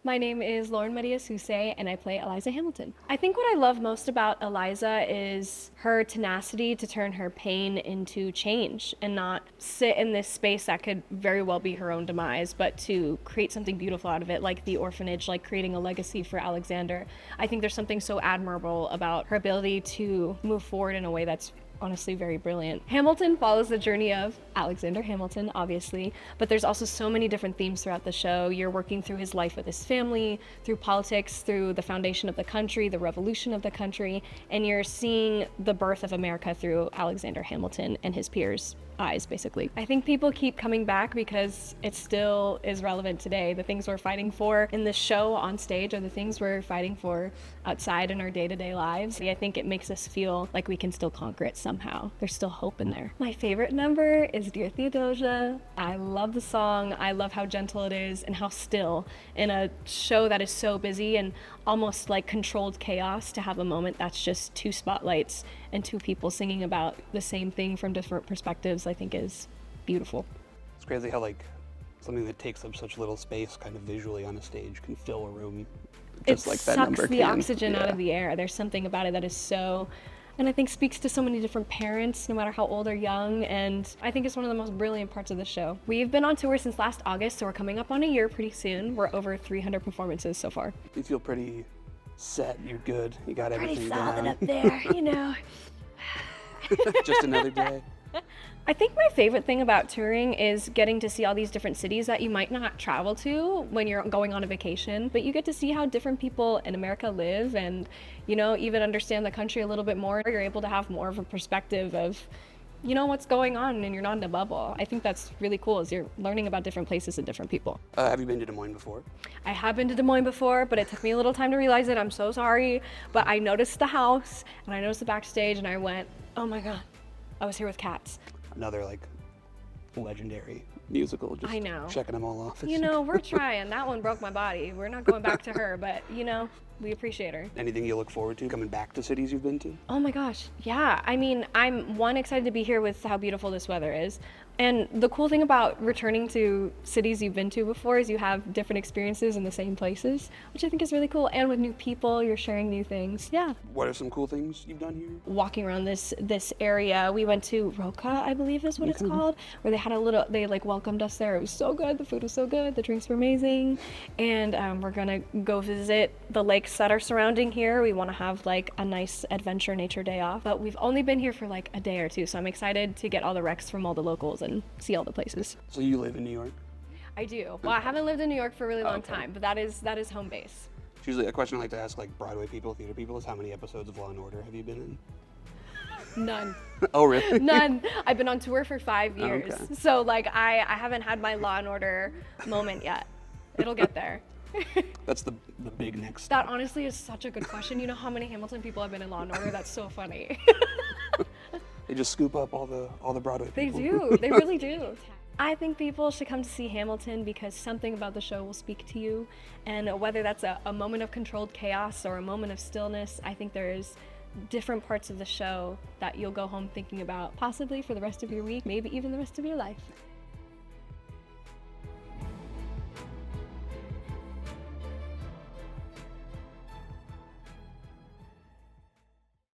My name is Lauren Mariasoosay, and I play Eliza Hamilton. I think what I love most about Eliza is her tenacity to turn her pain into change and not sit in this space that could very well be her own demise, but to create something beautiful out of it, like the orphanage, like creating a legacy for Alexander. I think there's something so admirable about her ability to move forward in a way that's honestly very brilliant. Hamilton follows the journey of Alexander Hamilton, obviously, but there's also so many different themes throughout the show. You're working through his life with his family, through politics, through the foundation of the country, the revolution of the country, and you're seeing the birth of America through Alexander Hamilton and his peers' eyes, basically. I think people keep coming back because it still is relevant today. The things we're fighting for in this show on stage are the things we're fighting for outside in our day-to-day lives. I think it makes us feel like we can still conquer it somehow. There's still hope in there. My favorite number is Dear Theodosia. I love the song. I love how gentle it is and how still in a show that is so busy and almost like controlled chaos, to have a moment that's just two spotlights and two people singing about the same thing from different perspectives, I think is beautiful. It's crazy how like something that takes up such little space kind of visually on a stage can fill a room just like that number can. It sucks the oxygen out of the air. There's something about it that is so, and I think speaks to so many different parents, no matter how old or young, and I think it's one of the most brilliant parts of the show. We've been on tour since last August, so we're coming up on a year pretty soon. We're over 300 performances so far. You feel pretty set, you're good, you got everything pretty solid down. up there, you know. Just another day. I think my favorite thing about touring is getting to see all these different cities that you might not travel to when you're going on a vacation, but you get to see how different people in America live and, you know, even understand the country a little bit more. You're able to have more of a perspective of, you know, what's going on and you're not in a bubble. I think that's really cool, is you're learning about different places and different people. Have you been to Des Moines before? I have been to Des Moines before, but it took me a little time to realize it. I'm so sorry, but I noticed the house and I noticed the backstage and I went, oh my God, I was here with cats. Another like legendary musical, just I know. checking them all off. You know, we're trying. That one broke my body. We're not going back to her, but you know, we appreciate her. Anything you look forward to coming back to cities you've been to? Oh my gosh, yeah. I mean, I'm excited to be here with how beautiful this weather is. And the cool thing about returning to cities you've been to before is you have different experiences in the same places, which I think is really cool. And with new people, you're sharing new things. Yeah. What are some cool things you've done here? Walking around this area, we went to Roca, I believe is what it's called, where they like welcomed us there. It was so good. The food was so good. The drinks were amazing. And we're gonna go visit the lakes that are surrounding here. We want to have like a nice adventure nature day off, but we've only been here for like a day or two, so I'm excited to get all the recs from all the locals and see all the places. So you live in New York? I do. Well, I haven't lived in New York for a really long time, but that is home base. It's usually a question I like to ask like Broadway people, theater people, is how many episodes of Law and Order have you been in? None. Oh, really? None. I've been on tour for 5 years. Okay. So like I haven't had my Law and Order moment yet. It'll get there. That's the big next step. That honestly is such a good question. You know how many Hamilton people have been in Law and Order? That's so funny. They just scoop up all the Broadway They people. do. They really do. I think people should come to see Hamilton because something about the show will speak to you. And whether that's a moment of controlled chaos or a moment of stillness, I think there's different parts of the show that you'll go home thinking about, possibly for the rest of your week, maybe even the rest of your life.